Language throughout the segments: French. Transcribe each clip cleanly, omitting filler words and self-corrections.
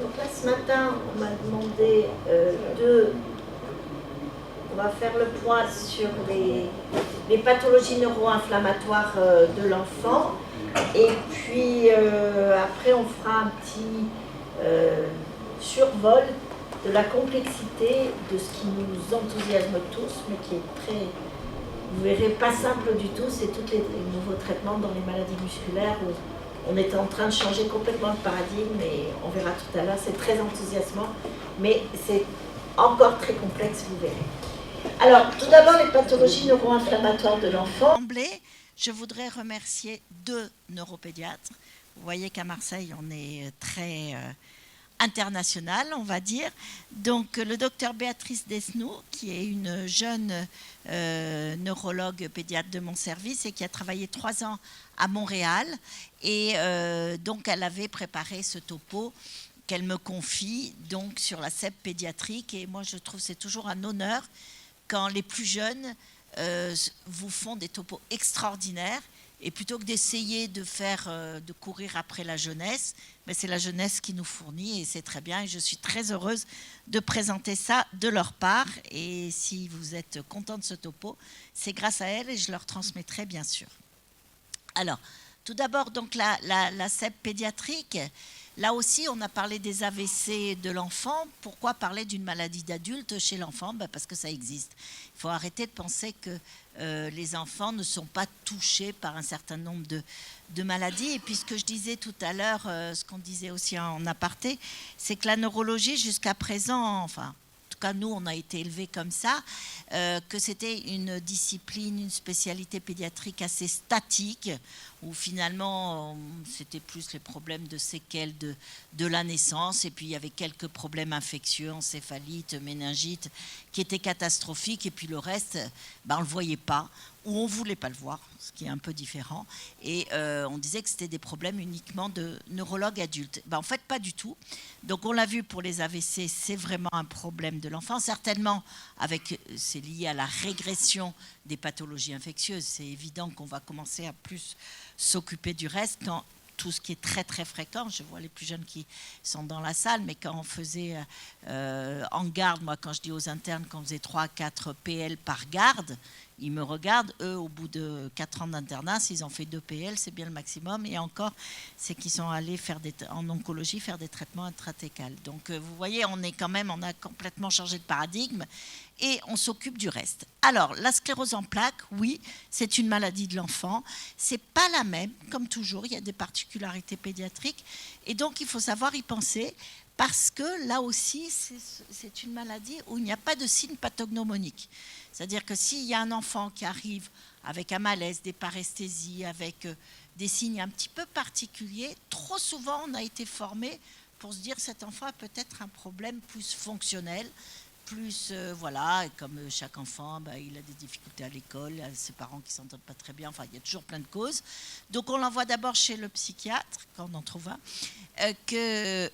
Donc là, ce matin, on m'a demandé On va faire le point sur les pathologies neuro-inflammatoires de l'enfant. Et puis après, on fera un petit survol de la complexité de ce qui nous enthousiasme tous, mais qui est très, vous verrez, pas simple du tout. C'est tous les nouveaux traitements dans les maladies musculaires où on est en train de changer complètement le paradigme et on verra tout à l'heure. C'est très enthousiasmant, mais c'est encore très complexe, vous verrez. Alors, tout d'abord, les pathologies neuro-inflammatoires de l'enfant. Je voudrais remercier 2 neuropédiatres. Vous voyez qu'à Marseille, on est très international, on va dire. Donc, le docteur Béatrice Desnoux, qui est une jeune neurologue pédiatre de mon service et qui a travaillé 3 ans à Montréal. Et donc, elle avait préparé ce topo qu'elle me confie donc sur la SEP pédiatrique. Et moi, je trouve que c'est toujours un honneur quand les plus jeunes vous font des topos extraordinaires, et plutôt que d'essayer de courir après la jeunesse, mais c'est la jeunesse qui nous fournit, et c'est très bien, et je suis très heureuse de présenter ça de leur part. Et si vous êtes content de ce topo, c'est grâce à elle, et je leur transmettrai bien sûr. Alors, tout d'abord, donc la SEP pédiatrique. Là aussi, on a parlé des AVC de l'enfant. Pourquoi parler d'une maladie d'adulte chez l'enfant? Parce que ça existe. Il faut arrêter de penser que les enfants ne sont pas touchés par un certain nombre de maladies. Et puis ce que je disais tout à l'heure, ce qu'on disait aussi en aparté, c'est que la neurologie jusqu'à présent, enfin, en tout cas nous, on a été élevés comme ça, que c'était une discipline, une spécialité pédiatrique assez statique, où finalement c'était plus les problèmes de séquelles de la naissance, et puis il y avait quelques problèmes infectieux, encéphalite, méningite, qui étaient catastrophiques, et puis le reste, on ne le voyait pas, ou on ne voulait pas le voir, ce qui est un peu différent, et on disait que c'était des problèmes uniquement de neurologues adultes. En fait, pas du tout. Donc on l'a vu pour les AVC, c'est vraiment un problème de l'enfant, certainement c'est lié à la régression des pathologies infectieuses. C'est évident qu'on va commencer à plus s'occuper du reste quand tout ce qui est très très fréquent, je vois les plus jeunes qui sont dans la salle, mais quand on faisait en garde, moi quand je dis aux internes qu'on faisait 3-4 PL par garde, ils me regardent, eux au bout de 4 ans d'internat, s'ils ont fait 2 PL, c'est bien le maximum, et encore c'est qu'ils sont allés en oncologie faire des traitements intratécales. Donc vous voyez, on a complètement changé de paradigme, et on s'occupe du reste. Alors, la sclérose en plaques, oui, c'est une maladie de l'enfant. C'est pas la même, comme toujours, il y a des particularités pédiatriques. Et donc, il faut savoir y penser, parce que là aussi, c'est une maladie où il n'y a pas de signe pathognomonique. C'est-à-dire que s'il y a un enfant qui arrive avec un malaise, des paresthésies, avec des signes un petit peu particuliers, trop souvent, on a été formé pour se dire cet enfant a peut-être un problème plus fonctionnel, plus, voilà, et comme chaque enfant, il a des difficultés à l'école, il a ses parents qui ne s'entendent pas très bien, enfin, il y a toujours plein de causes. Donc, on l'envoie d'abord chez le psychiatre, quand on en trouve un, que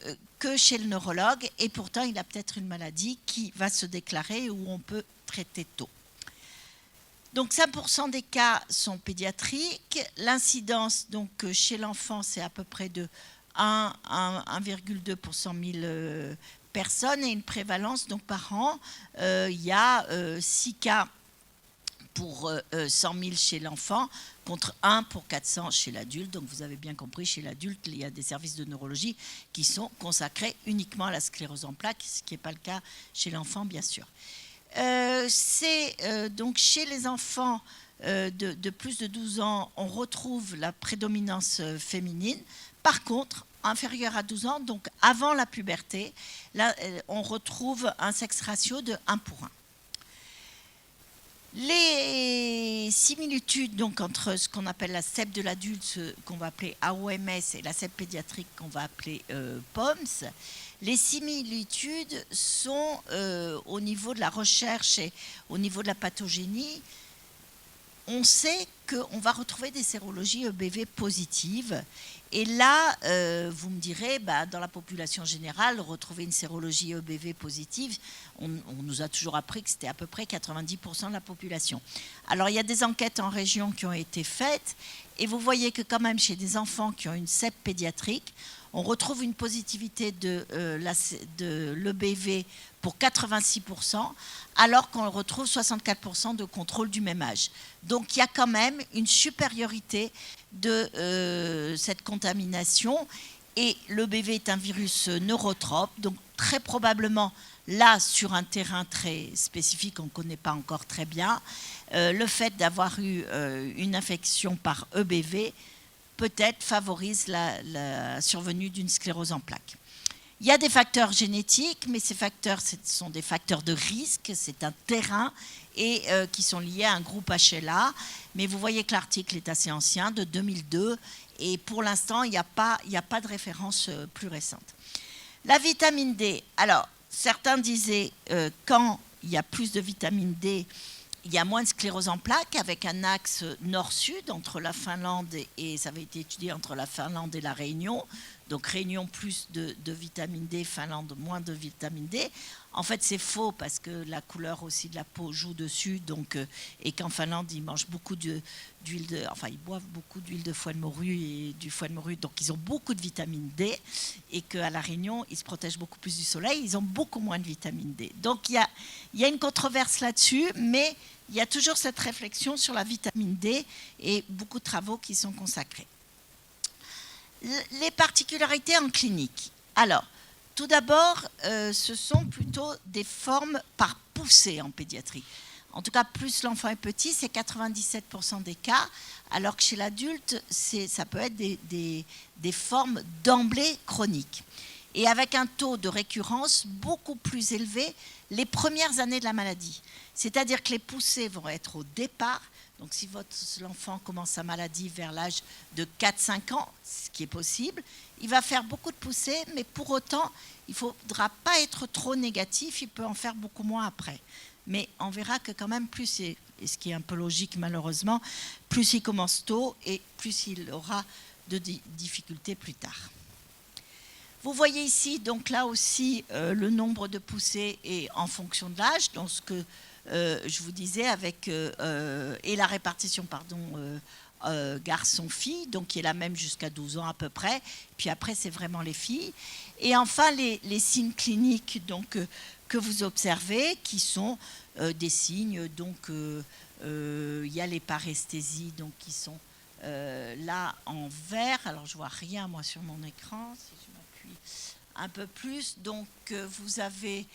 chez le neurologue, et pourtant, il a peut-être une maladie qui va se déclarer où on peut traiter tôt. Donc, 5% des cas sont pédiatriques. L'incidence, donc, chez l'enfant, c'est à peu près de 1,2 pour 100 000 personnes, et une prévalence, donc par an, il y a 6 cas pour 100 000 chez l'enfant, contre 1 pour 400 chez l'adulte. Donc vous avez bien compris, chez l'adulte, il y a des services de neurologie qui sont consacrés uniquement à la sclérose en plaques, ce qui n'est pas le cas chez l'enfant, bien sûr. Donc chez les enfants de plus de 12 ans, on retrouve la prédominance féminine. Par contre, inférieur à 12 ans, donc avant la puberté, là, on retrouve un sexe ratio de 1 pour 1. Les similitudes donc, entre ce qu'on appelle la SEP de l'adulte, ce qu'on va appeler AOMS, et la SEP pédiatrique qu'on va appeler POMS, les similitudes sont au niveau de la recherche et au niveau de la pathogénie. On sait qu'on va retrouver des sérologies EBV positives. Et là, vous me direz, dans la population générale, retrouver une sérologie EBV positive, on nous a toujours appris que c'était à peu près 90% de la population. Alors, il y a des enquêtes en région qui ont été faites, et vous voyez que quand même, chez des enfants qui ont une SEP pédiatrique, on retrouve une positivité de l'EBV pour 86%, alors qu'on retrouve 64% de contrôle du même âge. Donc il y a quand même une supériorité de cette contamination, et l'EBV est un virus neurotrope, donc très probablement là, sur un terrain très spécifique, on ne connaît pas encore très bien, le fait d'avoir eu une infection par EBV peut-être favorise la survenue d'une sclérose en plaques. Il y a des facteurs génétiques, mais ces facteurs, ce sont des facteurs de risque, c'est un terrain, et qui sont liés à un groupe HLA. Mais vous voyez que l'article est assez ancien, de 2002, et pour l'instant, il n'y a pas de référence plus récente. La vitamine D, alors, certains disaient quand il y a plus de vitamine D, il y a moins de sclérose en plaques, avec un axe nord-sud entre la Finlande et ça avait été étudié entre la Finlande et la Réunion. Donc Réunion plus de vitamine D, Finlande moins de vitamine D. En fait, c'est faux parce que la couleur aussi de la peau joue dessus. Donc, et qu'en Finlande, ils mangent beaucoup d'huile ils boivent beaucoup d'huile de foie de morue et du foie de morue. Donc, ils ont beaucoup de vitamine D. Et qu'à la Réunion, ils se protègent beaucoup plus du soleil. Ils ont beaucoup moins de vitamine D. Donc, il y a une controverse là-dessus, mais il y a toujours cette réflexion sur la vitamine D et beaucoup de travaux qui sont consacrés. Les particularités en clinique. Alors, tout d'abord, ce sont plutôt des formes par poussée en pédiatrie. En tout cas, plus l'enfant est petit, c'est 97% des cas, alors que chez l'adulte, ça peut être des formes d'emblée chroniques. Et avec un taux de récurrence beaucoup plus élevé les premières années de la maladie. C'est-à-dire que les poussées vont être au départ. Donc si votre enfant commence sa maladie vers l'âge de 4-5 ans, ce qui est possible, il va faire beaucoup de poussées, mais pour autant, il ne faudra pas être trop négatif, il peut en faire beaucoup moins après. Mais on verra que quand même, plus, et ce qui est un peu logique malheureusement, plus il commence tôt et plus il aura de difficultés plus tard. Vous voyez ici, donc là aussi, le nombre de poussées est en fonction de l'âge, donc ce que je vous disais, avec et la répartition, garçon-fille, donc qui est la même jusqu'à 12 ans à peu près, puis après c'est vraiment les filles. Et enfin les signes cliniques donc, que vous observez, qui sont des signes, donc il y a les paresthésies donc, qui sont là en vert, alors je vois rien moi sur mon écran, si je m'appuie un peu plus, donc vous avez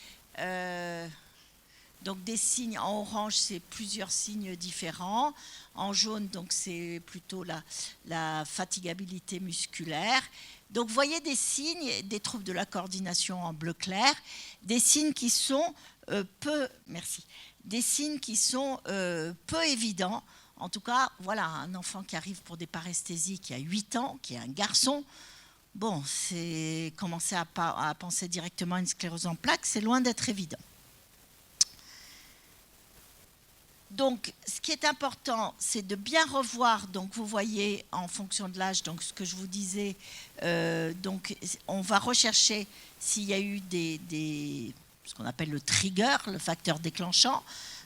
donc des signes en orange, c'est plusieurs signes différents. En jaune, donc c'est plutôt la fatigabilité musculaire. Donc vous voyez des signes, des troubles de la coordination en bleu clair, des signes qui sont peu évidents. En tout cas, voilà, un enfant qui arrive pour des paresthésies qui a 8 ans, qui est un garçon, bon, c'est commencer à penser directement à une sclérose en plaques, c'est loin d'être évident. Donc, ce qui est important, c'est de bien revoir, donc vous voyez en fonction de l'âge, donc ce que je vous disais, donc on va rechercher s'il y a eu ce qu'on appelle le trigger, le facteur déclenchant.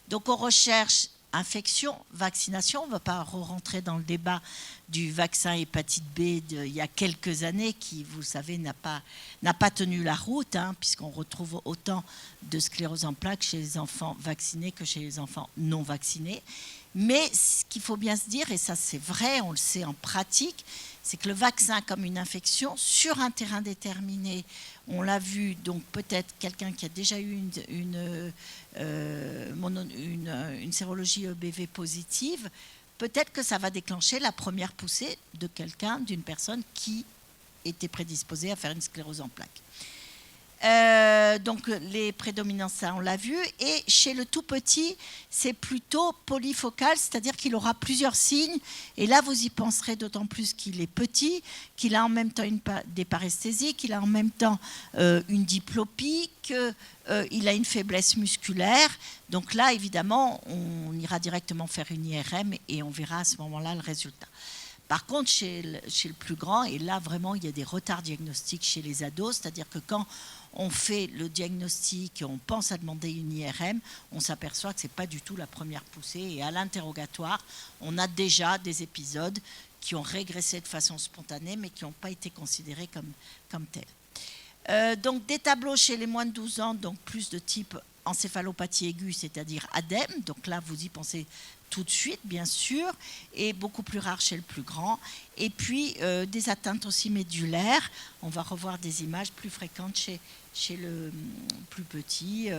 Donc on recherche infection, vaccination, on ne va pas rentrer dans le débat du vaccin hépatite B il y a quelques années qui, vous savez, n'a pas tenu la route, hein, puisqu'on retrouve autant de sclérose en plaques chez les enfants vaccinés que chez les enfants non vaccinés. Mais ce qu'il faut bien se dire, et ça c'est vrai, on le sait en pratique, c'est que le vaccin comme une infection sur un terrain déterminé, on l'a vu, donc peut-être quelqu'un qui a déjà eu une sérologie EBV positive, peut-être que ça va déclencher la première poussée de quelqu'un, d'une personne qui était prédisposée à faire une sclérose en plaques. Donc les prédominances, ça on l'a vu, et chez le tout petit c'est plutôt polyfocal, c'est-à-dire qu'il aura plusieurs signes, et là vous y penserez d'autant plus qu'il est petit, qu'il a en même temps des paresthésies, qu'il a en même temps une diplopie, qu'il a une faiblesse musculaire. Donc là évidemment on ira directement faire une IRM et on verra à ce moment-là le résultat. Par contre, chez le plus grand, et là vraiment il y a des retards diagnostiques chez les ados, c'est-à-dire que quand on fait le diagnostic, on pense à demander une IRM, on s'aperçoit que ce n'est pas du tout la première poussée. Et à l'interrogatoire, on a déjà des épisodes qui ont régressé de façon spontanée, mais qui n'ont pas été considérés comme tels. Donc des tableaux chez les moins de 12 ans, donc plus de type encéphalopathie aiguë, c'est-à-dire ADEM, donc là vous y pensez tout de suite bien sûr, et beaucoup plus rare chez le plus grand, et puis des atteintes aussi médulaires, on va revoir des images plus fréquentes chez le plus petit,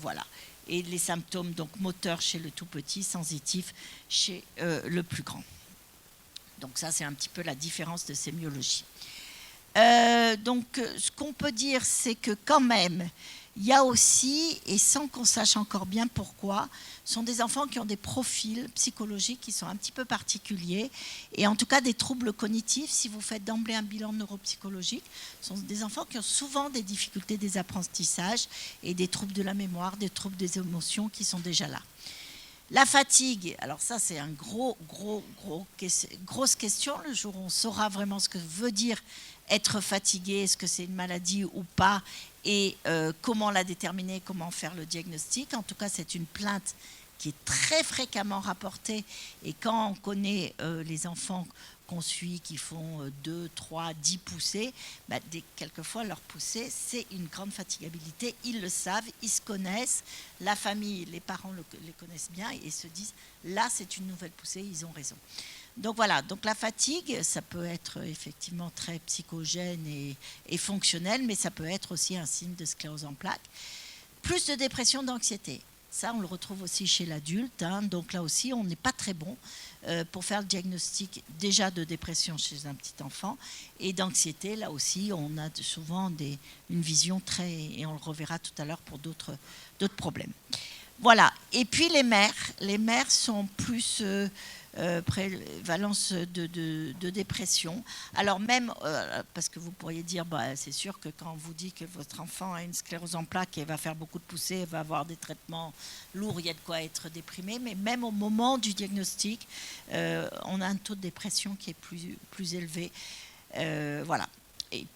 voilà. Et les symptômes donc moteurs chez le tout petit, sensitifs chez le plus grand. Donc ça c'est un petit peu la différence de sémiologie. Donc ce qu'on peut dire c'est que quand même il y a aussi, et sans qu'on sache encore bien pourquoi, sont des enfants qui ont des profils psychologiques qui sont un petit peu particuliers, et en tout cas des troubles cognitifs. Si vous faites d'emblée un bilan neuropsychologique, ce sont des enfants qui ont souvent des difficultés des apprentissages et des troubles de la mémoire, des troubles des émotions qui sont déjà là. La fatigue, alors ça c'est un grosse question. Le jour où on saura vraiment ce que veut dire être fatigué, est-ce que c'est une maladie ou pas, et comment la déterminer, comment faire le diagnostic. En tout cas, c'est une plainte qui est très fréquemment rapportée, et quand on connaît les enfants qu'on suit qui font 2, 3, 10 poussées, bah, quelquefois leur poussée, c'est une grande fatigabilité. Ils le savent, ils se connaissent, la famille, les parents les connaissent bien et se disent, là c'est une nouvelle poussée, ils ont raison. Donc voilà, donc la fatigue, ça peut être effectivement très psychogène et fonctionnel, mais ça peut être aussi un signe de sclérose en plaques. Plus de dépression, d'anxiété. Ça, on le retrouve aussi chez l'adulte. Hein. Donc là aussi, on n'est pas très bon pour faire le diagnostic déjà de dépression chez un petit enfant. Et d'anxiété, là aussi, on a souvent une vision très... Et on le reverra tout à l'heure pour d'autres problèmes. Voilà. Et puis les mères sont plus... prévalence de dépression. Alors même, parce que vous pourriez dire, bah, c'est sûr que quand on vous dit que votre enfant a une sclérose en plaques et va faire beaucoup de poussées, et va avoir des traitements lourds, il y a de quoi être déprimé, mais même au moment du diagnostic, on a un taux de dépression qui est plus élevé. Voilà. Et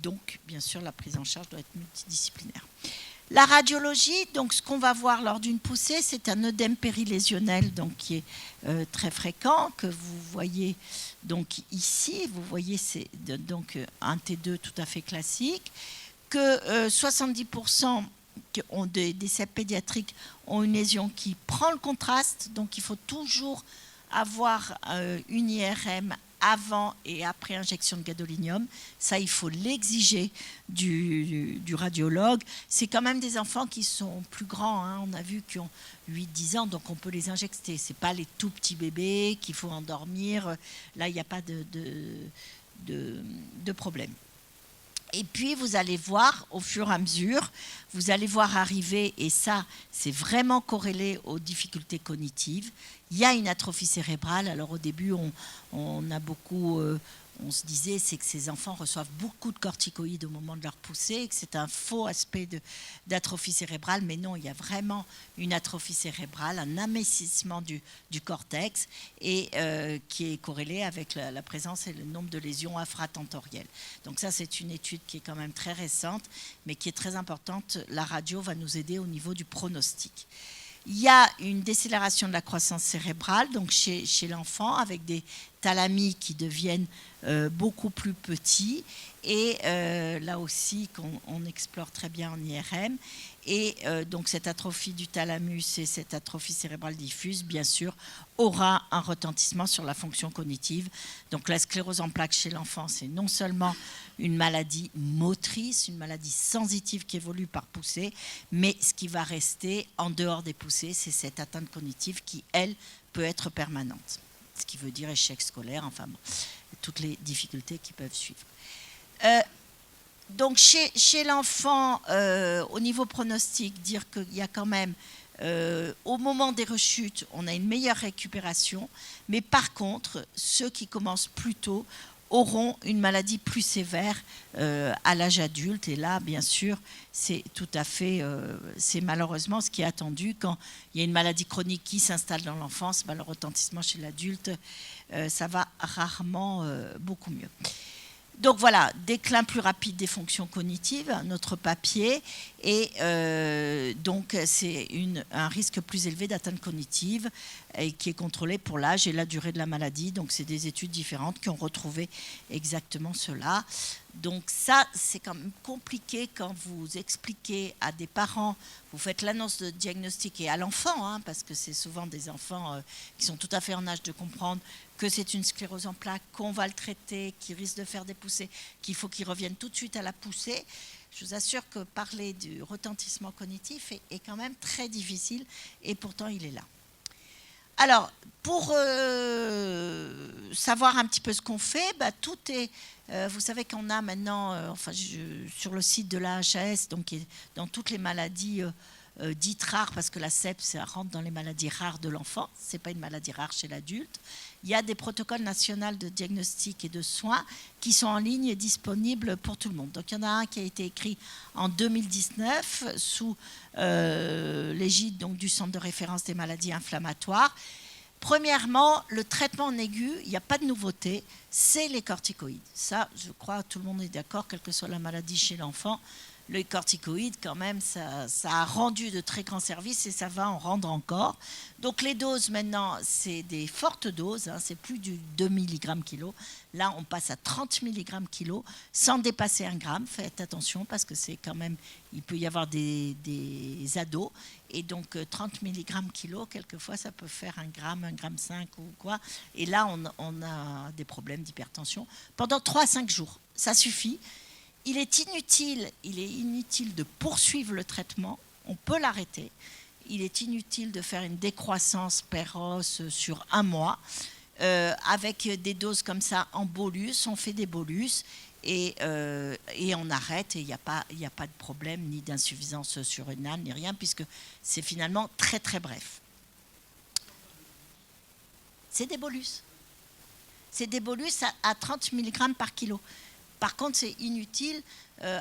donc, bien sûr, la prise en charge doit être multidisciplinaire. La radiologie, donc ce qu'on va voir lors d'une poussée, c'est un œdème périlésionnel donc, qui est très fréquent, que vous voyez donc, ici. Vous voyez, c'est donc un T2 tout à fait classique, que 70% des décès pédiatriques ont une lésion qui prend le contraste, donc il faut toujours avoir une IRM avant et après injection de gadolinium. Ça, il faut l'exiger du radiologue. C'est quand même des enfants qui sont plus grands. Hein. On a vu qu'ils ont 8-10 ans, donc on peut les injecter. Ce n'est pas les tout petits bébés qu'il faut endormir. Là, il n'y a pas de problème. Et puis, vous allez voir, au fur et à mesure, vous allez voir arriver, et ça, c'est vraiment corrélé aux difficultés cognitives. Il y a une atrophie cérébrale. Alors, au début, on a beaucoup... on se disait, c'est que ces enfants reçoivent beaucoup de corticoïdes au moment de leur poussée, que c'est un faux aspect d'atrophie cérébrale, mais non, il y a vraiment une atrophie cérébrale, un amincissement du cortex, et qui est corrélé avec la présence et le nombre de lésions infratentorielles. Donc ça, c'est une étude qui est quand même très récente, mais qui est très importante. La radio va nous aider au niveau du pronostic. Il y a une décélération de la croissance cérébrale donc chez l'enfant, avec des thalamies qui deviennent beaucoup plus petits, et là aussi qu'on explore très bien en IRM. Et donc cette atrophie du thalamus et cette atrophie cérébrale diffuse, bien sûr, aura un retentissement sur la fonction cognitive. Donc la sclérose en plaques chez l'enfant, c'est non seulement une maladie motrice, une maladie sensitive qui évolue par poussée, mais ce qui va rester en dehors des poussées, c'est cette atteinte cognitive qui, elle, peut être permanente. Ce qui veut dire échec scolaire, enfin bon, toutes les difficultés qui peuvent suivre. Donc chez l'enfant, au niveau pronostic, dire qu'il y a quand même, au moment des rechutes, on a une meilleure récupération, mais par contre, ceux qui commencent plus tôt auront une maladie plus sévère à l'âge adulte. Et là, bien sûr, c'est tout à fait, c'est malheureusement ce qui est attendu quand il y a une maladie chronique qui s'installe dans l'enfance. Ben, le retentissement chez l'adulte, ça va rarement beaucoup mieux. Donc voilà, déclin plus rapide des fonctions cognitives, notre papier, et donc c'est un risque plus élevé d'atteinte cognitive et qui est contrôlé pour l'âge et la durée de la maladie. Donc c'est des études différentes qui ont retrouvé exactement cela. Donc ça, c'est quand même compliqué quand vous expliquez à des parents, vous faites l'annonce de diagnostic et à l'enfant, hein, parce que c'est souvent des enfants qui sont tout à fait en âge de comprendre que c'est une sclérose en plaques, qu'on va le traiter, qu'il risque de faire des poussées, qu'il faut qu'il revienne tout de suite à la poussée. Je vous assure que parler du retentissement cognitif est quand même très difficile et pourtant il est là. Alors, pour savoir un petit peu ce qu'on fait, tout est... vous savez qu'on a maintenant, sur le site de la HAS, donc dans toutes les maladies dites rares, parce que la CEP, ça rentre dans les maladies rares de l'enfant, ce n'est pas une maladie rare chez l'adulte. Il y a des protocoles nationaux de diagnostic et de soins qui sont en ligne et disponibles pour tout le monde. Donc il y en a un qui a été écrit en 2019 sous l'égide donc, du Centre de référence des maladies inflammatoires. Premièrement, le traitement en aigu, il n'y a pas de nouveauté, c'est les corticoïdes. Ça, je crois, tout le monde est d'accord, quelle que soit la maladie chez l'enfant. Les corticoïdes, quand même, ça a rendu de très grands services et ça va en rendre encore. Donc les doses, maintenant, c'est des fortes doses, hein, c'est plus du 2 mg kg. Là, on passe à 30 mg kg sans dépasser 1 gramme. Faites attention parce que c'est quand même, il peut y avoir des ados. Et donc 30 mg kg, quelquefois, ça peut faire 1 gramme, 1,5 gramme ou quoi. Et là, on a des problèmes d'hypertension pendant 3 à 5 jours. Ça suffit. Il est inutile de poursuivre le traitement, on peut l'arrêter. Il est inutile de faire une décroissance péroce sur 1 mois. Avec des doses comme ça en bolus, on fait des bolus et on arrête et il n'y a pas de problème ni d'insuffisance surrénale ni rien puisque c'est finalement très très bref. C'est des bolus. C'est des bolus à 30 mg par kilo. Par contre, c'est inutile.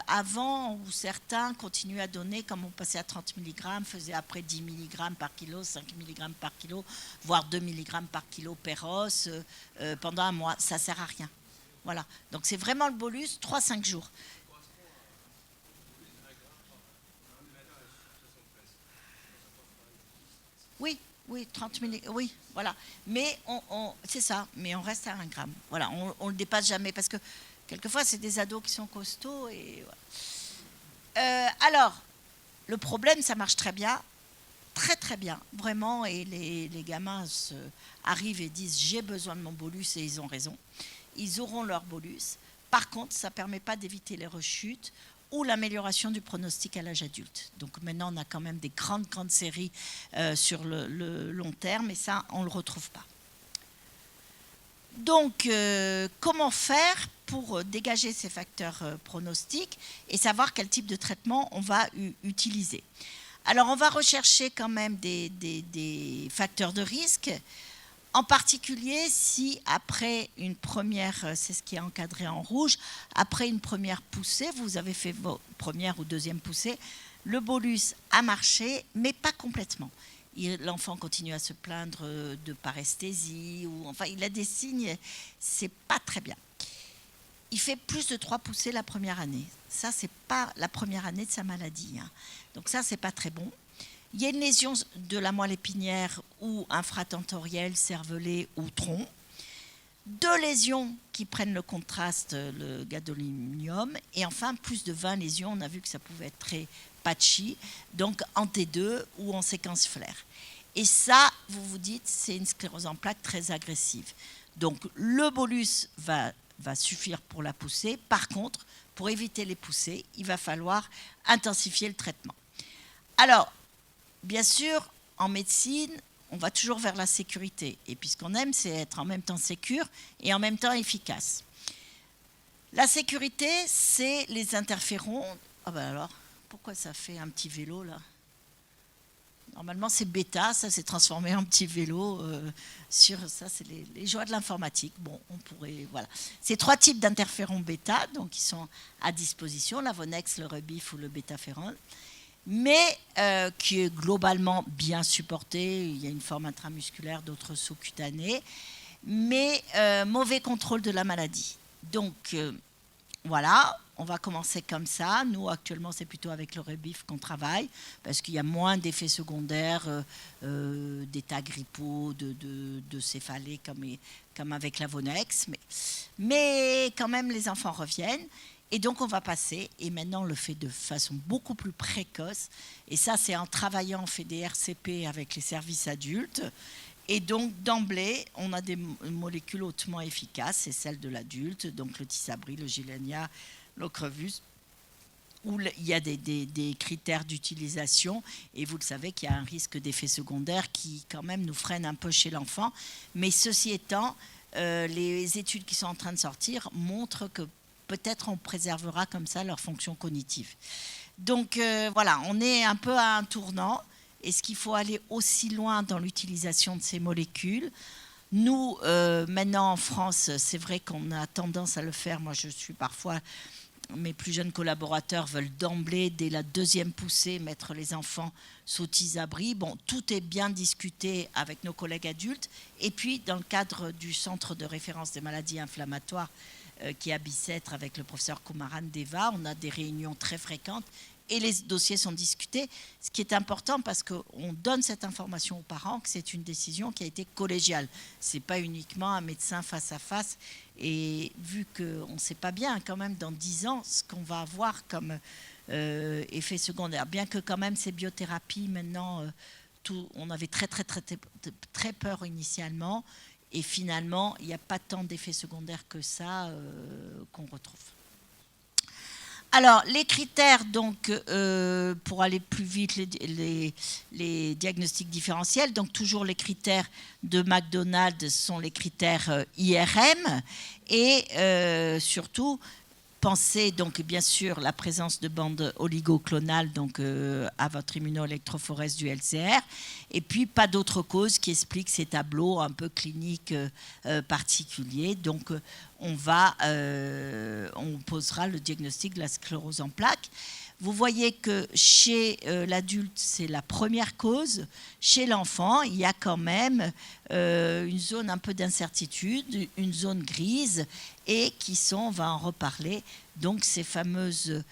Avant, où certains continuaient à donner, comme on passait à 30 mg, faisaient après 10 mg par kilo, 5 mg par kilo, voire 2 mg par kilo péros pendant 1 mois. Ça ne sert à rien. Voilà. Donc, c'est vraiment le bolus, 3-5 jours. Oui, 30 mg, oui, voilà. Mais c'est ça, mais on reste à 1 gramme. Voilà, on ne le dépasse jamais parce que quelquefois, c'est des ados qui sont costauds. Et voilà. Alors, le problème, ça marche très bien, très bien, vraiment. Et les gamins arrivent et disent « j'ai besoin de mon bolus » et ils ont raison. Ils auront leur bolus. Par contre, ça ne permet pas d'éviter les rechutes ou l'amélioration du pronostic à l'âge adulte. Donc maintenant, on a quand même des grandes séries sur le long terme et ça, on ne le retrouve pas. Donc, comment faire pour dégager ces facteurs pronostiques et savoir quel type de traitement on va utiliser? Alors, on va rechercher quand même des facteurs de risque, en particulier si après une première, c'est ce qui est encadré en rouge, après une première poussée, vous avez fait vos première ou deuxième poussée, le bolus a marché, mais pas complètement. L'enfant continue à se plaindre de paresthésie, il a des signes, c'est pas très bien. Il fait plus de 3 poussées la première année. Ça, c'est pas la première année de sa maladie. Hein. Donc ça, c'est pas très bon. Il y a une lésion de la moelle épinière ou infratentorielle, cervelée ou tronc. 2 lésions qui prennent le contraste, le gadolinium. Et enfin, plus de 20 lésions. On a vu que ça pouvait être très patchy, donc en T2 ou en séquence flair. Et ça, vous vous dites, c'est une sclérose en plaques très agressive. Donc le bolus va suffire pour la poussée. Par contre, pour éviter les poussées, il va falloir intensifier le traitement. Alors, bien sûr, en médecine, on va toujours vers la sécurité. Et puis ce qu'on aime, c'est être en même temps sécure et en même temps efficace. La sécurité, c'est les interférons. Ah ben alors, pourquoi ça fait un petit vélo là? Normalement, c'est bêta, ça s'est transformé en petit vélo. Ça, c'est les joies de l'informatique. Bon, on pourrait, voilà. C'est 3 types d'interférons bêta, donc ils sont à disposition, l'Avonex, le Rebif ou le bêta-férone, mais qui est globalement bien supporté. Il y a une forme intramusculaire, d'autres sous-cutanées, mais mauvais contrôle de la maladie. Donc, voilà, on va commencer comme ça. Nous, actuellement, c'est plutôt avec le Rebif qu'on travaille, parce qu'il y a moins d'effets secondaires, d'états grippaux, de céphalée, comme avec la Vonex. Mais quand même, les enfants reviennent. Et donc, on va passer, et maintenant, on le fait de façon beaucoup plus précoce. Et ça, c'est en travaillant, on fait des RCP avec les services adultes. Et donc, d'emblée, on a des molécules hautement efficaces, c'est celle de l'adulte, donc le Tisabri, le Gilenya, l'Ocrevus, où il y a des critères d'utilisation, et vous le savez qu'il y a un risque d'effet secondaire qui, quand même, nous freine un peu chez l'enfant. Mais ceci étant, les études qui sont en train de sortir montrent que peut-être on préservera comme ça leur fonction cognitive. Donc, voilà, on est un peu à un tournant. Est-ce qu'il faut aller aussi loin dans l'utilisation de ces molécules? Nous, maintenant en France, c'est vrai qu'on a tendance à le faire. Moi, je suis parfois, mes plus jeunes collaborateurs veulent d'emblée, dès la deuxième poussée, mettre les enfants sous Tisabri. Bon, tout est bien discuté avec nos collègues adultes. Et puis, dans le cadre du centre de référence des maladies inflammatoires, qui est à Bicêtre avec le professeur Kumaran Deva, on a des réunions très fréquentes. Et les dossiers sont discutés, ce qui est important parce qu'on donne cette information aux parents que c'est une décision qui a été collégiale. Ce n'est pas uniquement un médecin face à face. Et vu qu'on ne sait pas bien quand même dans 10 ans ce qu'on va avoir comme effet secondaire, bien que quand même ces biothérapies maintenant, on avait très peur initialement et finalement il n'y a pas tant d'effets secondaires que ça qu'on retrouve. Alors, les critères, donc, pour aller plus vite, les diagnostics différentiels, donc toujours les critères de McDonald sont les critères IRM et surtout, pensez donc bien sûr la présence de bandes oligoclonales donc, à votre immunoélectrophorèse du LCR et puis pas d'autres causes qui expliquent ces tableaux un peu cliniques particuliers. Donc, on posera le diagnostic de la sclérose en plaques. Vous voyez que chez l'adulte, c'est la première cause. Chez l'enfant, il y a quand même une zone un peu d'incertitude, une zone grise, et qui sont, on va en reparler, donc ces fameuses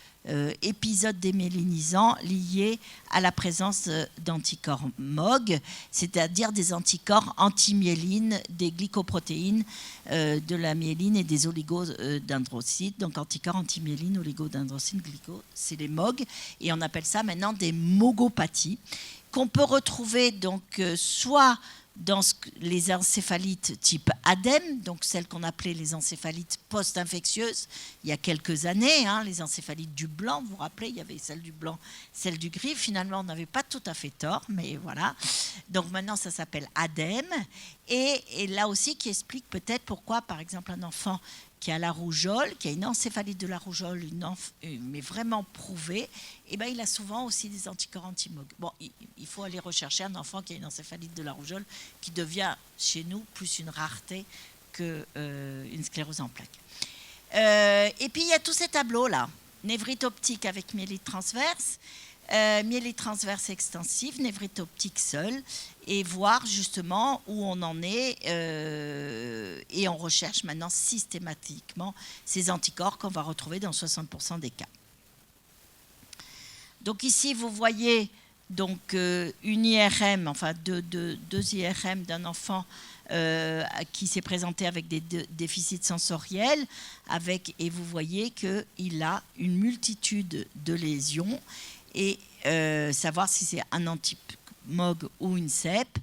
épisodes démélinisants liés à la présence d'anticorps MOG, c'est-à-dire des anticorps anti-myéline, des glycoprotéines de la myéline et des oligodendrocytes. Donc anticorps anti-myéline, oligodendrocytes, glyco, c'est les MOG, et on appelle ça maintenant des mogopathies, qu'on peut retrouver donc soit dans les encéphalites type ADEM, donc celles qu'on appelait les encéphalites post-infectieuses, il y a quelques années, les encéphalites du blanc, vous vous rappelez, il y avait celle du blanc, celle du gris, finalement on n'avait pas tout à fait tort, mais voilà. Donc maintenant ça s'appelle ADEM, et là aussi qui explique peut-être pourquoi, par exemple, un enfant qui a la rougeole, qui a une encéphalite de la rougeole, mais vraiment prouvée, et ben il a souvent aussi des anticorps anti-MOG. Bon, il faut aller rechercher un enfant qui a une encéphalite de la rougeole qui devient chez nous plus une rareté qu'une sclérose en plaques. Et puis il y a tous ces tableaux-là, névrite optique avec myélite transverse, myélite transverse extensive, névrite optique seule, et voir justement où on en est, et on recherche maintenant systématiquement ces anticorps qu'on va retrouver dans 60% des cas. Donc ici vous voyez donc une IRM, enfin deux IRM d'un enfant qui s'est présenté avec des déficits sensoriels, et vous voyez qu'il a une multitude de lésions, et savoir si c'est un anti-MOG ou une CEP.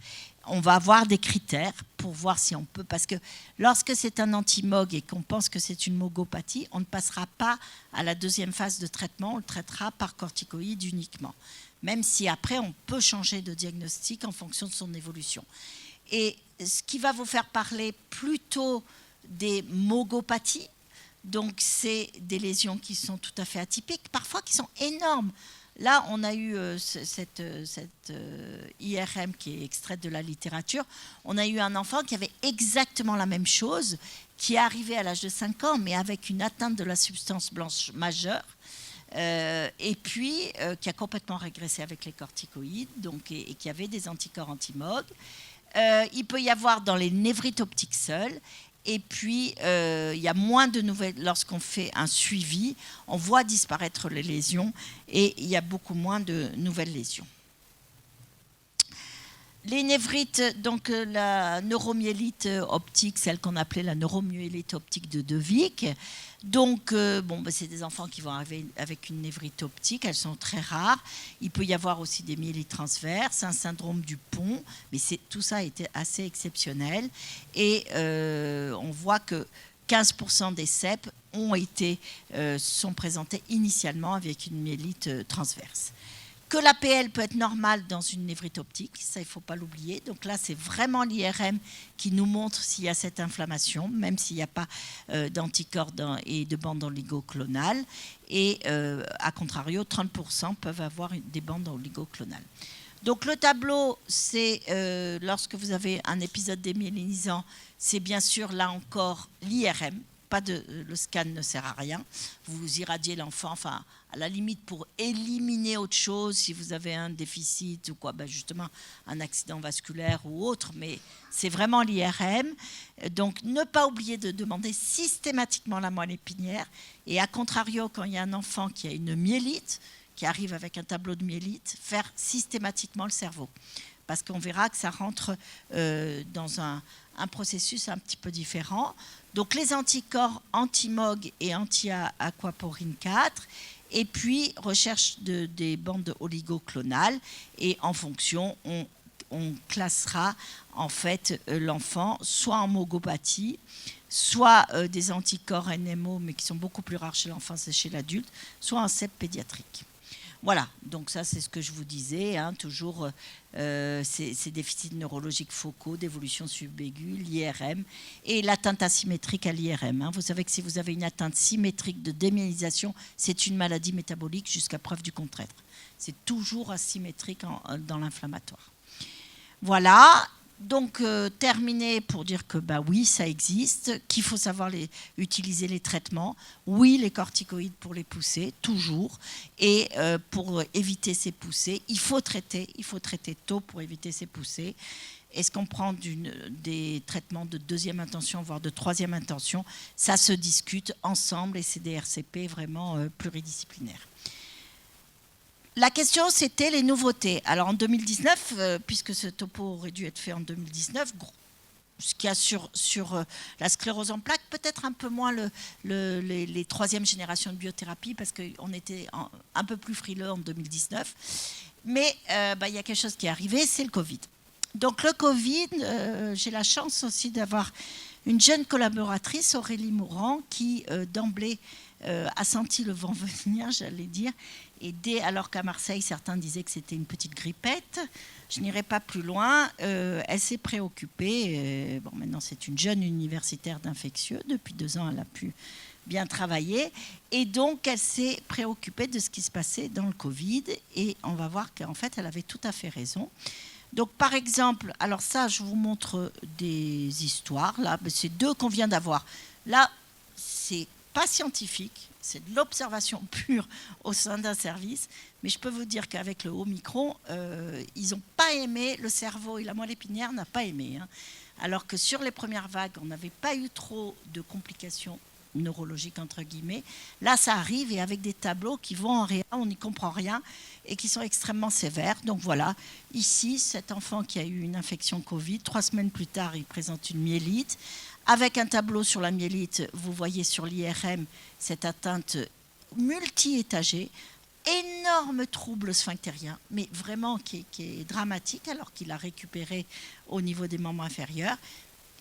On va avoir des critères pour voir si on peut, parce que lorsque c'est un anti-MOG et qu'on pense que c'est une mogopathie, on ne passera pas à la deuxième phase de traitement, on le traitera par corticoïdes uniquement, même si après on peut changer de diagnostic en fonction de son évolution. Et ce qui va vous faire parler plutôt des mogopathies, donc c'est des lésions qui sont tout à fait atypiques, parfois qui sont énormes. Là, on a eu cette IRM qui est extraite de la littérature. On a eu un enfant qui avait exactement la même chose, qui est arrivé à l'âge de 5 ans, mais avec une atteinte de la substance blanche majeure, et puis qui a complètement régressé avec les corticoïdes, donc, et qui avait des anticorps anti-MOG. Il peut y avoir dans les névrites optiques seules, Et puis, il y a moins de nouvelles. Lorsqu'on fait un suivi, on voit disparaître les lésions et il y a beaucoup moins de nouvelles lésions. Les névrites, donc la neuromyélite optique, celle qu'on appelait la neuromyélite optique de De Vic. Donc, c'est des enfants qui vont arriver avec une névrite optique, elles sont très rares. Il peut y avoir aussi des myélites transverses, un syndrome du pont, mais tout ça a été assez exceptionnel. Et on voit que 15% des CEP sont présentés initialement avec une myélite transverse. Que l'APL peut être normale dans une névrite optique, ça il ne faut pas l'oublier. Donc là, c'est vraiment l'IRM qui nous montre s'il y a cette inflammation, même s'il n'y a pas d'anticorps et de bandes oligoclonales. Et à contrario, 30% peuvent avoir des bandes oligoclonales. Donc le tableau, c'est lorsque vous avez un épisode démyélinisant, c'est bien sûr là encore l'IRM. Le scan ne sert à rien. Vous irradiez l'enfant, enfin, à la limite pour éliminer autre chose, si vous avez un déficit ou quoi, justement un accident vasculaire ou autre, mais c'est vraiment l'IRM. Donc, ne pas oublier de demander systématiquement la moelle épinière. Et à contrario, quand il y a un enfant qui a une myélite, qui arrive avec un tableau de myélite, faire systématiquement le cerveau. Parce qu'on verra que ça rentre dans un processus un petit peu différent. Donc les anticorps anti-MOG et anti-aquaporine 4, et puis recherche des bandes oligoclonales, et en fonction, on classera en fait l'enfant soit en mogopathie, soit des anticorps NMO, mais qui sont beaucoup plus rares chez l'enfant et chez l'adulte, soit en CEP pédiatrique. Voilà, donc ça c'est ce que je vous disais, toujours ces déficits neurologiques focaux, d'évolution subaiguë, l'IRM et l'atteinte asymétrique à l'IRM. Vous savez que si vous avez une atteinte symétrique de démyélinisation, c'est une maladie métabolique jusqu'à preuve du contraire. C'est toujours asymétrique dans l'inflammatoire. Voilà. Donc, terminer pour dire que oui, ça existe, qu'il faut savoir utiliser les traitements. Oui, les corticoïdes pour les poussées, toujours. Et pour éviter ces poussées, il faut traiter tôt pour éviter ces poussées. Est-ce qu'on prend des traitements de deuxième intention, voire de troisième intention? Ça se discute ensemble et c'est des RCP vraiment pluridisciplinaires. La question, c'était les nouveautés. Alors en 2019, puisque ce topo aurait dû être fait en 2019, ce qu'il y a sur la sclérose en plaques, peut-être un peu moins les troisième générations de biothérapie, parce qu'on était un peu plus frileux en 2019. Mais il y a quelque chose qui est arrivé, c'est le Covid. Donc le Covid, j'ai la chance aussi d'avoir une jeune collaboratrice, Aurélie Mourant, qui d'emblée a senti le vent venir, j'allais dire. Et alors qu'à Marseille, certains disaient que c'était une petite grippette, je n'irai pas plus loin. Elle s'est préoccupée. Maintenant, c'est une jeune universitaire d'infectieux. Depuis 2 ans, elle a pu bien travailler. Et donc, elle s'est préoccupée de ce qui se passait dans le Covid. Et on va voir qu'en fait, elle avait tout à fait raison. Donc, par exemple, alors ça, je vous montre des histoires. Là, c'est 2 qu'on vient d'avoir. Là, c'est pas scientifique, c'est de l'observation pure au sein d'un service, mais je peux vous dire qu'avec le Omicron, ils n'ont pas aimé, le cerveau et la moelle épinière n'a pas aimé. Alors que sur les premières vagues, on n'avait pas eu trop de complications neurologiques, entre guillemets. Là, ça arrive et avec des tableaux qui vont en réa, on n'y comprend rien et qui sont extrêmement sévères. Donc voilà, ici, cet enfant qui a eu une infection Covid, 3 semaines plus tard, il présente une myélite. Avec un tableau sur la myélite, vous voyez sur l'IRM cette atteinte multi-étagée, énorme trouble sphinctérien, mais vraiment qui est dramatique alors qu'il a récupéré au niveau des membres inférieurs.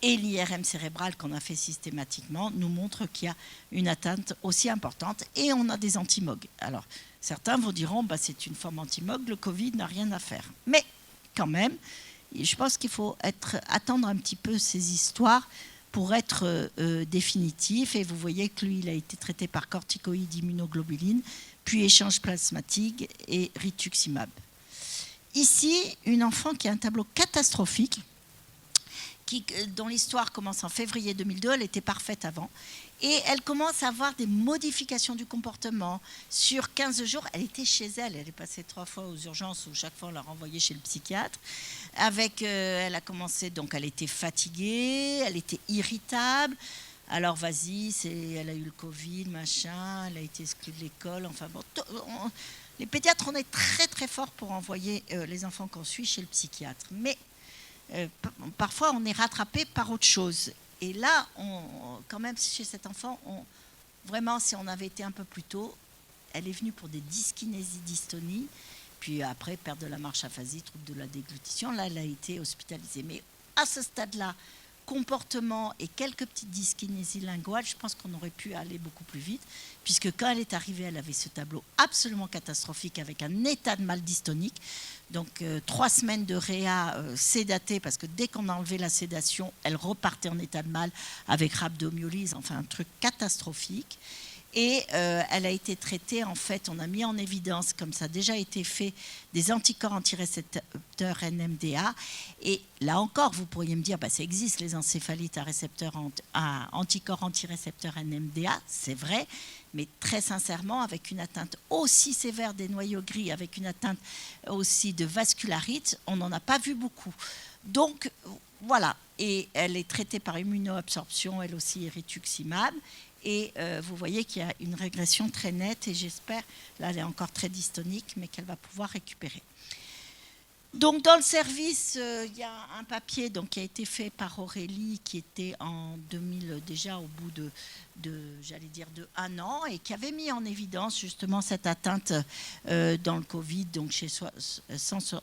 Et l'IRM cérébral qu'on a fait systématiquement nous montre qu'il y a une atteinte aussi importante et on a des anti-MOG. Alors, certains vous diront c'est une forme anti-MOG, le Covid n'a rien à faire. Mais quand même, je pense qu'il faut attendre un petit peu ces histoires pour être définitif. Et vous voyez que lui, il a été traité par corticoïdes, immunoglobuline, puis échange plasmatique et rituximab. Ici, une enfant qui a un tableau catastrophique, dont l'histoire commence en février 2002, elle était parfaite avant. Et elle commence à avoir des modifications du comportement. Sur 15 jours, elle était chez elle. Elle est passée 3 fois aux urgences où chaque fois on l'a renvoyée chez le psychiatre. Elle a commencé, donc elle était fatiguée, elle était irritable. Alors vas-y, elle a eu le Covid, machin, elle a été exclue de l'école. Enfin bon, les pédiatres, on est très très forts pour envoyer les enfants qu'on suit chez le psychiatre. Mais parfois, on est rattrapé par autre chose. Et là, quand même, chez cet enfant, vraiment, si on avait été un peu plus tôt, elle est venue pour des dyskinésies, dystonies, puis après, perte de la marche aphasie, trouble de la déglutition. Là, elle a été hospitalisée. Mais à ce stade-là, comportement et quelques petites dyskinésies linguales, je pense qu'on aurait pu aller beaucoup plus vite, puisque quand elle est arrivée, elle avait ce tableau absolument catastrophique avec un état de mal dystonique. Donc 3 semaines de réa sédatée, parce que dès qu'on a enlevé la sédation, elle repartait en état de mal avec rhabdomyolyse, enfin un truc catastrophique. Et elle a été traitée, en fait, on a mis en évidence, comme ça a déjà été fait, des anticorps antirécepteurs NMDA. Et là encore, vous pourriez me dire, ça existe les encéphalites à anticorps antirécepteurs NMDA, c'est vrai, mais très sincèrement, avec une atteinte aussi sévère des noyaux gris, avec une atteinte aussi de vascularite, on n'en a pas vu beaucoup. Donc, voilà. Et elle est traitée par immunoabsorption, elle aussi, rituximab. Et vous voyez qu'il y a une régression très nette et j'espère, là elle est encore très dystonique, mais qu'elle va pouvoir récupérer. Donc dans le service, il y a un papier donc, qui a été fait par Aurélie, qui était en 2000 déjà au bout de 1 an, et qui avait mis en évidence justement cette atteinte dans le Covid, donc chez 120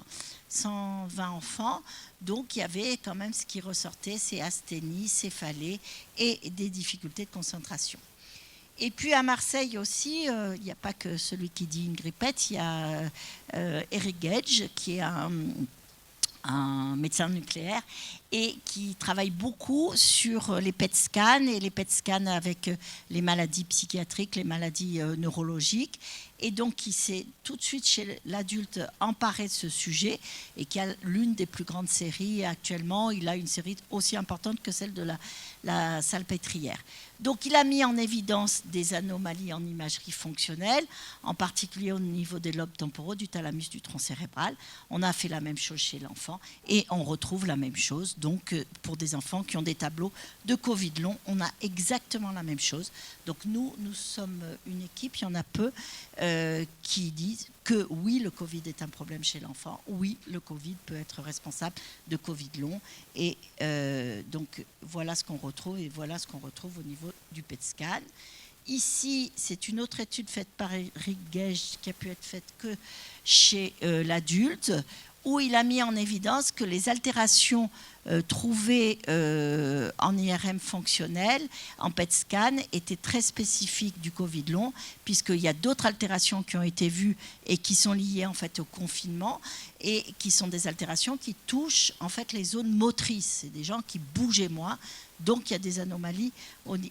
enfants. Donc il y avait quand même ce qui ressortait, c'est asthénie, céphalée et des difficultés de concentration. Et puis à Marseille aussi, il n'y a pas que celui qui dit une grippette, il y a Eric Gage, qui est un médecin nucléaire et qui travaille beaucoup sur les PET scans et les PET scans avec les maladies psychiatriques, les maladies neurologiques, et donc qui s'est tout de suite chez l'adulte emparé de ce sujet et qui a l'une des plus grandes séries actuellement. Il a une série aussi importante que celle de la salpêtrière. Donc il a mis en évidence des anomalies en imagerie fonctionnelle, en particulier au niveau des lobes temporaux, du thalamus, du tronc cérébral. On a fait la même chose chez l'enfant et on retrouve la même chose. Donc pour des enfants qui ont des tableaux de Covid long, on a exactement la même chose. Donc nous sommes une équipe, il y en a peu, qui disent que oui, le Covid est un problème chez l'enfant, oui, le Covid peut être responsable de Covid long. Et donc voilà ce qu'on retrouve, et voilà ce qu'on retrouve au niveau du PET scan. Ici, c'est une autre étude faite par Eric Gage qui a pu être faite que chez l'adulte, où il a mis en évidence que les altérations trouvées en IRM fonctionnel, en PET scan, étaient très spécifiques du Covid long, puisqu'il y a d'autres altérations qui ont été vues et qui sont liées en fait au confinement, et qui sont des altérations qui touchent en fait les zones motrices. C'est des gens qui bougeaient moins, donc il y a des anomalies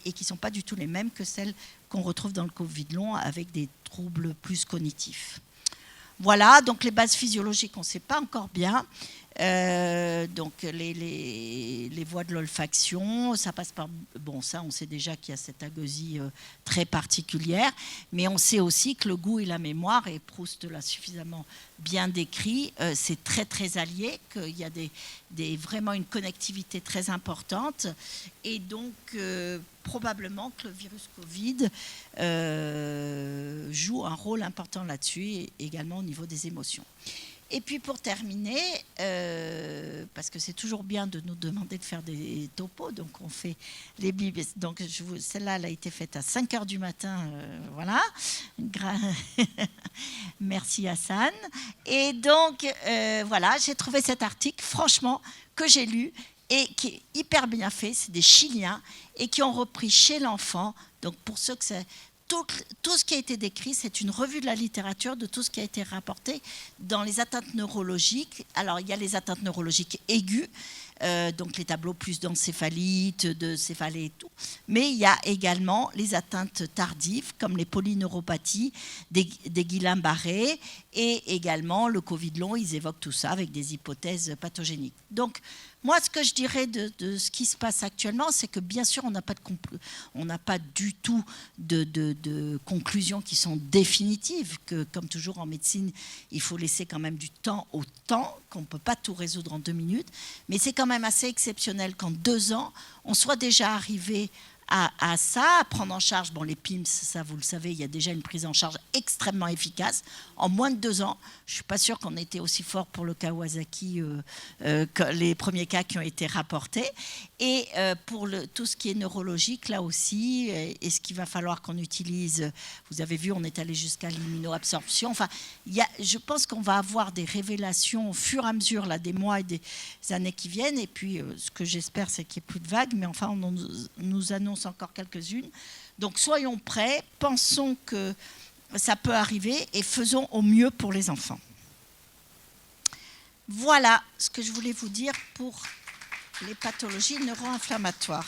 et qui ne sont pas du tout les mêmes que celles qu'on retrouve dans le Covid long, avec des troubles plus cognitifs. Voilà, donc les bases physiologiques, on ne sait pas encore bien. Donc les voies de l'olfaction, ça passe par... Bon, ça, on sait déjà qu'il y a cette agueusie très particulière, mais on sait aussi que le goût et la mémoire, et Proust l'a suffisamment bien décrit, c'est très très allié, qu'il y a vraiment une connectivité très importante, et donc probablement que le virus Covid joue un rôle important là-dessus, et également au niveau des émotions. Et puis pour terminer, parce que c'est toujours bien de nous demander de faire des topos, donc on fait les bibles. Donc celle-là, elle a été faite à 5h du matin, voilà. Merci Hassan. Et donc voilà, j'ai trouvé cet article, franchement, que j'ai lu et qui est hyper bien fait. C'est des Chiliens et qui ont repris chez l'enfant. Donc pour ceux que c'est... Tout ce qui a été décrit, c'est une revue de la littérature de tout ce qui a été rapporté dans les atteintes neurologiques. Alors, il y a les atteintes neurologiques aiguës, donc les tableaux plus d'encéphalite, de céphalée et tout. Mais il y a également les atteintes tardives, comme les polyneuropathies des Guillain-Barré, et également le Covid long. Ils évoquent tout ça avec des hypothèses pathogéniques. Donc, moi, ce que je dirais de ce qui se passe actuellement, c'est que bien sûr, on n'a pas du tout de conclusions qui sont définitives, que comme toujours en médecine, il faut laisser quand même du temps au temps, qu'on ne peut pas tout résoudre en 2 minutes. Mais c'est quand même assez exceptionnel qu'en 2 ans, on soit déjà arrivé à ça, à prendre en charge, bon, les PIMS, ça vous le savez, il y a déjà une prise en charge extrêmement efficace. En moins de 2 ans, je ne suis pas sûre qu'on était aussi fort pour le Kawasaki que les premiers cas qui ont été rapportés. Et pour tout ce qui est neurologique, là aussi, et ce qu'il va falloir qu'on utilise, vous avez vu, on est allé jusqu'à l'immunoabsorption. Enfin, je pense qu'on va avoir des révélations au fur et à mesure là, des mois et des années qui viennent. Et puis, ce que j'espère, c'est qu'il n'y ait plus de vagues, mais enfin, on nous annonce encore quelques-unes. Donc, soyons prêts, pensons que ça peut arriver et faisons au mieux pour les enfants. Voilà ce que je voulais vous dire pour les pathologies neuro-inflammatoires.